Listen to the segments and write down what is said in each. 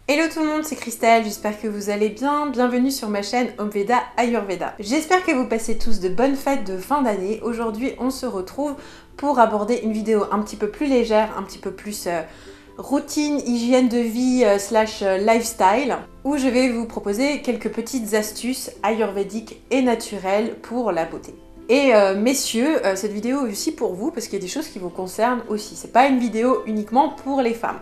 Hello tout le monde, c'est Christelle, j'espère que vous allez bien. Bienvenue sur ma chaîne Homeveda Ayurveda. J'espère que vous passez tous de bonnes fêtes de fin d'année. Aujourd'hui, on se retrouve pour aborder une vidéo un petit peu plus légère, un petit peu plus routine, hygiène de vie slash lifestyle, où je vais vous proposer quelques petites astuces ayurvédiques et naturelles pour la beauté. Et messieurs, cette vidéo est aussi pour vous parce qu'il y a des choses qui vous concernent aussi. C'est pas une vidéo uniquement pour les femmes.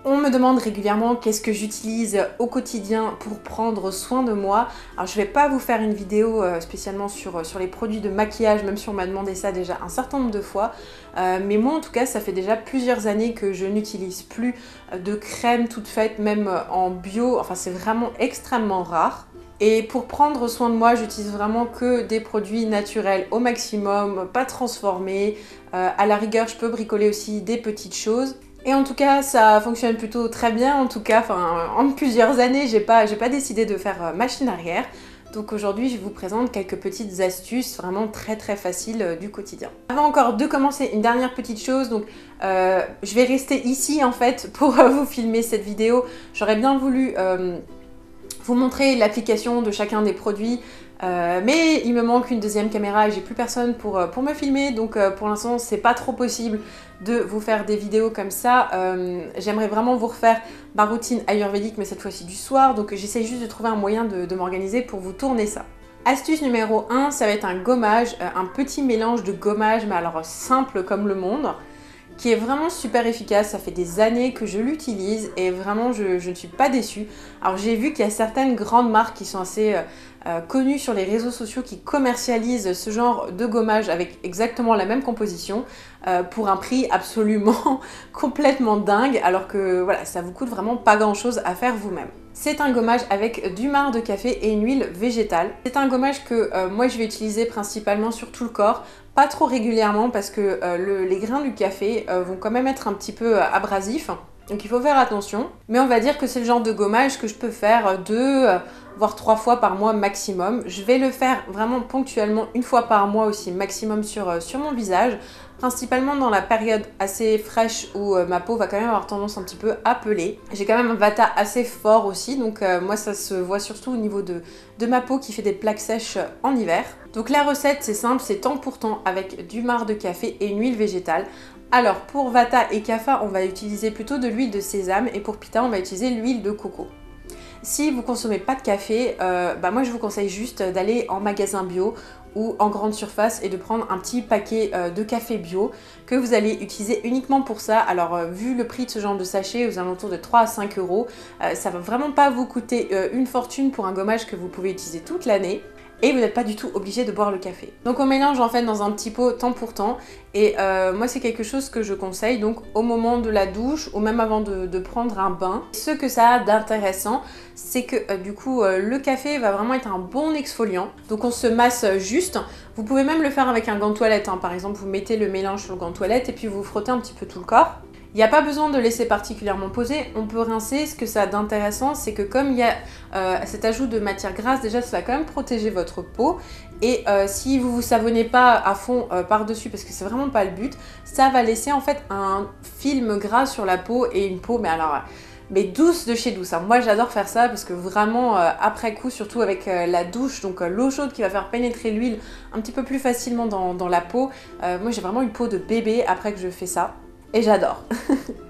On me demande régulièrement qu'est-ce que j'utilise au quotidien pour prendre soin de moi. Alors je vais pas vous faire une vidéo spécialement sur les produits de maquillage, même si on m'a demandé ça déjà un certain nombre de fois. Mais moi en tout cas, ça fait déjà plusieurs années que je n'utilise plus de crème toute faite, même en bio. Enfin c'est vraiment extrêmement rare. Et pour prendre soin de moi, j'utilise vraiment que des produits naturels au maximum, pas transformés. À la rigueur, je peux bricoler aussi des petites choses. Et en tout cas, ça fonctionne plutôt très bien. En tout cas, en plusieurs années, j'ai pas décidé de faire machine arrière. Donc aujourd'hui, je vous présente quelques petites astuces vraiment très faciles du quotidien. Avant encore de commencer, une dernière petite chose. Donc, je vais rester ici en fait pour vous filmer cette vidéo. J'aurais bien voulu vous montrer l'application de chacun des produits. Mais il me manque une deuxième caméra et j'ai plus personne pour me filmer, donc pour l'instant c'est pas trop possible de vous faire des vidéos comme ça. J'aimerais vraiment vous refaire ma routine ayurvédique, mais cette fois-ci du soir, donc j'essaie juste de trouver un moyen de m'organiser pour vous tourner ça. Astuce numéro 1, ça va être un gommage, un petit mélange de gommage, mais alors simple comme le monde, qui est vraiment super efficace. Ça fait des années que je l'utilise et vraiment je ne suis pas déçue. Alors j'ai vu qu'il y a certaines grandes marques qui sont assez connues sur les réseaux sociaux qui commercialisent ce genre de gommage avec exactement la même composition pour un prix absolument complètement dingue, alors que voilà, ça vous coûte vraiment pas grand chose à faire vous-même. C'est un gommage avec du marc de café et une huile végétale. C'est un gommage que moi je vais utiliser principalement sur tout le corps, pas trop régulièrement parce que les grains du café vont quand même être un petit peu abrasifs. Donc il faut faire attention, mais on va dire que c'est le genre de gommage que je peux faire 2 voire 3 fois par mois maximum. Je vais le faire vraiment ponctuellement, une fois par mois aussi maximum sur mon visage, principalement dans la période assez fraîche où ma peau va quand même avoir tendance un petit peu à peler. J'ai quand même un vata assez fort aussi, donc moi ça se voit surtout au niveau de ma peau qui fait des plaques sèches en hiver. Donc la recette c'est simple, c'est temps pour temps avec du marc de café et une huile végétale. Alors pour Vata et Kapha, on va utiliser plutôt de l'huile de sésame et pour Pitta, on va utiliser l'huile de coco. Si vous consommez pas de café, moi je vous conseille juste d'aller en magasin bio ou en grande surface et de prendre un petit paquet de café bio que vous allez utiliser uniquement pour ça. Alors vu le prix de ce genre de sachet aux alentours de 3 à 5 euros, ça va vraiment pas vous coûter une fortune pour un gommage que vous pouvez utiliser toute l'année. Et vous n'êtes pas du tout obligé de boire le café. Donc on mélange en fait dans un petit pot temps pour temps. Et moi c'est quelque chose que je conseille donc au moment de la douche ou même avant de prendre un bain. Ce que ça a d'intéressant, c'est que du coup le café va vraiment être un bon exfoliant. Donc on se masse juste. Vous pouvez même le faire avec un gant de toilette. Par exemple, vous mettez le mélange sur le gant de toilette et puis vous frottez un petit peu tout le corps. Il n'y a pas besoin de laisser particulièrement poser, on peut rincer. Ce que ça a d'intéressant, c'est que comme il y a cet ajout de matière grasse, déjà ça va quand même protéger votre peau. Et si vous ne vous savonnez pas à fond par-dessus, parce que c'est vraiment pas le but, ça va laisser en fait un film gras sur la peau et une peau, mais douce de chez douce. Moi j'adore faire ça parce que vraiment après coup, surtout avec la douche, donc l'eau chaude qui va faire pénétrer l'huile un petit peu plus facilement dans la peau. Moi j'ai vraiment une peau de bébé après que je fais ça. Et j'adore.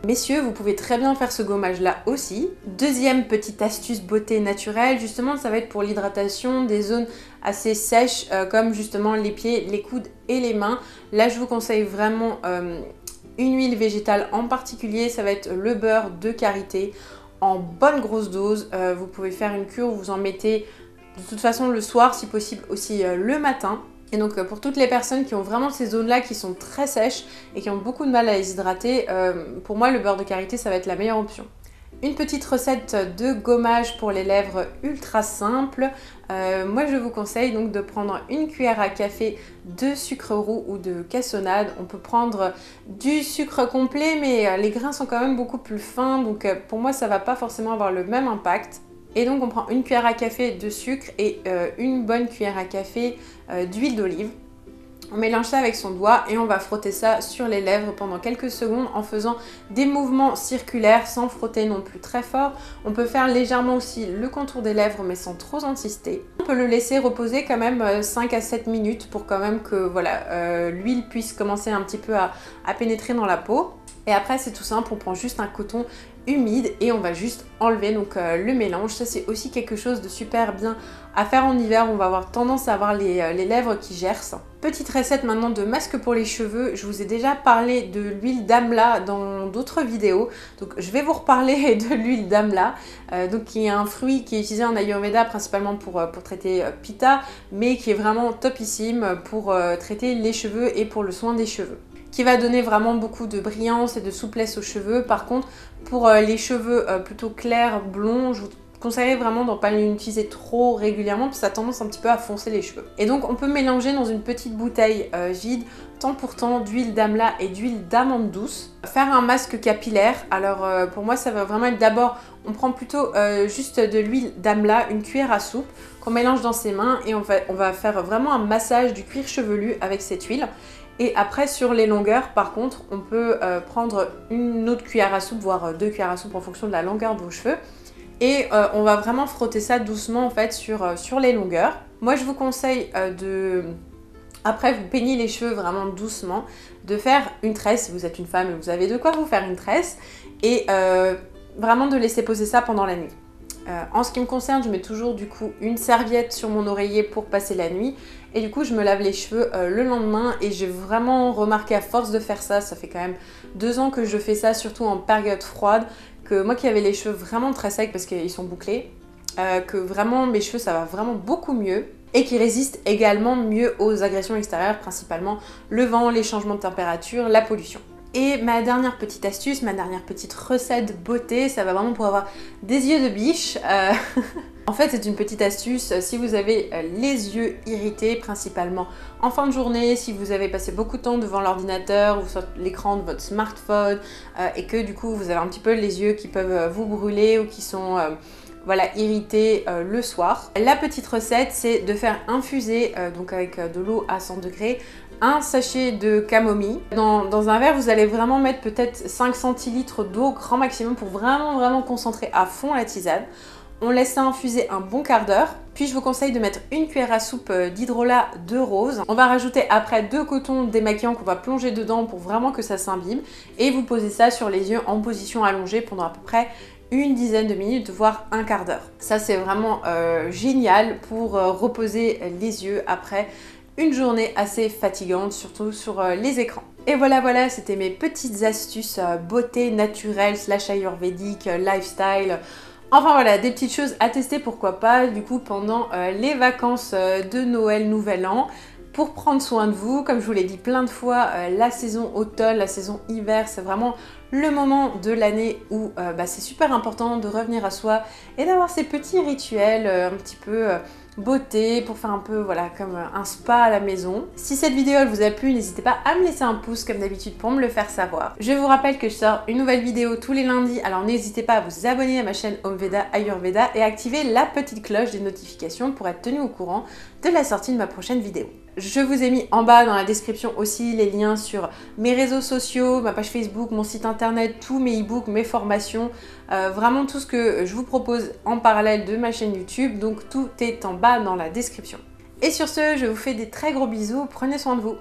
Messieurs, vous pouvez très bien faire ce gommage là aussi. Deuxième petite astuce beauté naturelle, justement ça va être pour l'hydratation des zones assez sèches comme justement les pieds, les coudes et les mains. Là je vous conseille vraiment une huile végétale en particulier, ça va être le beurre de karité en bonne grosse dose. Vous pouvez faire une cure où vous en mettez de toute façon le soir, si possible aussi le matin. Et donc pour toutes les personnes qui ont vraiment ces zones-là qui sont très sèches et qui ont beaucoup de mal à les hydrater, pour moi le beurre de karité ça va être la meilleure option. Une petite recette de gommage pour les lèvres ultra simple. Moi je vous conseille donc de prendre une cuillère à café de sucre roux ou de cassonade. On peut prendre du sucre complet mais les grains sont quand même beaucoup plus fins, donc pour moi ça va pas forcément avoir le même impact. Et donc on prend une cuillère à café de sucre et une bonne cuillère à café d'huile d'olive. On mélange ça avec son doigt et on va frotter ça sur les lèvres pendant quelques secondes en faisant des mouvements circulaires sans frotter non plus très fort. On peut faire légèrement aussi le contour des lèvres mais sans trop insister. On peut le laisser reposer quand même 5 à 7 minutes pour quand même que voilà, l'huile puisse commencer un petit peu à pénétrer dans la peau. Et après c'est tout simple, on prend juste un coton humide et on va juste enlever donc le mélange. Ça c'est aussi quelque chose de super bien à faire en hiver, on va avoir tendance à avoir les lèvres qui gercent. Petite recette maintenant de masque pour les cheveux. Je vous ai déjà parlé de l'huile d'amla dans d'autres vidéos, donc je vais vous reparler de l'huile d'amla, donc qui est un fruit qui est utilisé en Ayurveda principalement pour traiter Pitta, mais qui est vraiment topissime pour traiter les cheveux et pour le soin des cheveux, qui va donner vraiment beaucoup de brillance et de souplesse aux cheveux. Par contre, pour les cheveux plutôt clairs, blonds, je vous conseillerais vraiment d'en pas l'utiliser trop régulièrement parce que ça a tendance un petit peu à foncer les cheveux. Et donc on peut mélanger dans une petite bouteille vide temps pour temps d'huile d'amla et d'huile d'amande douce. Faire un masque capillaire, alors pour moi ça va vraiment être d'abord, on prend plutôt juste de l'huile d'amla, une cuillère à soupe qu'on mélange dans ses mains et on va faire vraiment un massage du cuir chevelu avec cette huile. Et après sur les longueurs par contre on peut prendre une autre cuillère à soupe, voire 2 cuillères à soupe en fonction de la longueur de vos cheveux. Et on va vraiment frotter ça doucement en fait sur les longueurs. Moi je vous conseille après vous peignez les cheveux vraiment doucement, de faire une tresse si vous êtes une femme et vous avez de quoi vous faire une tresse. Et vraiment de laisser poser ça pendant la nuit. En ce qui me concerne, je mets toujours du coup une serviette sur mon oreiller pour passer la nuit et du coup je me lave les cheveux le lendemain et j'ai vraiment remarqué à force de faire ça, ça fait quand même 2 ans que je fais ça, surtout en période froide, que moi qui avais les cheveux vraiment très secs parce qu'ils sont bouclés, que vraiment mes cheveux ça va vraiment beaucoup mieux et qui résistent également mieux aux agressions extérieures, principalement le vent, les changements de température, la pollution. Et ma dernière petite astuce, ma dernière petite recette beauté, ça va vraiment pour avoir des yeux de biche. En fait, c'est une petite astuce si vous avez les yeux irrités, principalement en fin de journée, si vous avez passé beaucoup de temps devant l'ordinateur ou sur l'écran de votre smartphone et que du coup vous avez un petit peu les yeux qui peuvent vous brûler ou qui sont voilà, irrités le soir. La petite recette, c'est de faire infuser, donc avec de l'eau à 100 degrés, un sachet de camomille. Dans un verre, vous allez vraiment mettre peut-être 5 centilitres d'eau grand maximum pour vraiment concentrer à fond la tisane. On laisse ça infuser un bon quart d'heure. Puis je vous conseille de mettre une cuillère à soupe d'hydrolat de rose. On va rajouter après 2 cotons démaquillants qu'on va plonger dedans pour vraiment que ça s'imbibe. Et vous posez ça sur les yeux en position allongée pendant à peu près une dizaine de minutes, voire un quart d'heure. Ça c'est vraiment génial pour reposer les yeux après une journée assez fatigante, surtout sur les écrans. Et voilà, c'était mes petites astuces beauté naturelle / ayurvédique, lifestyle. Enfin voilà, des petites choses à tester, pourquoi pas, du coup pendant les vacances de Noël, Nouvel An, pour prendre soin de vous. Comme je vous l'ai dit plein de fois, la saison automne, la saison hiver, c'est vraiment le moment de l'année où c'est super important de revenir à soi et d'avoir ces petits rituels un petit peu beauté pour faire un peu voilà comme un spa à la maison. Si cette vidéo elle vous a plu, n'hésitez pas à me laisser un pouce comme d'habitude pour me le faire savoir. Je vous rappelle que je sors une nouvelle vidéo tous les lundis, alors n'hésitez pas à vous abonner à ma chaîne Omveda Ayurveda et activer la petite cloche des notifications pour être tenu au courant de la sortie de ma prochaine vidéo. Je vous ai mis en bas dans la description aussi les liens sur mes réseaux sociaux, ma page Facebook, mon site internet, tous mes e-books, mes formations, vraiment tout ce que je vous propose en parallèle de ma chaîne YouTube, donc tout est en bas dans la description. Et sur ce, je vous fais des très gros bisous, prenez soin de vous.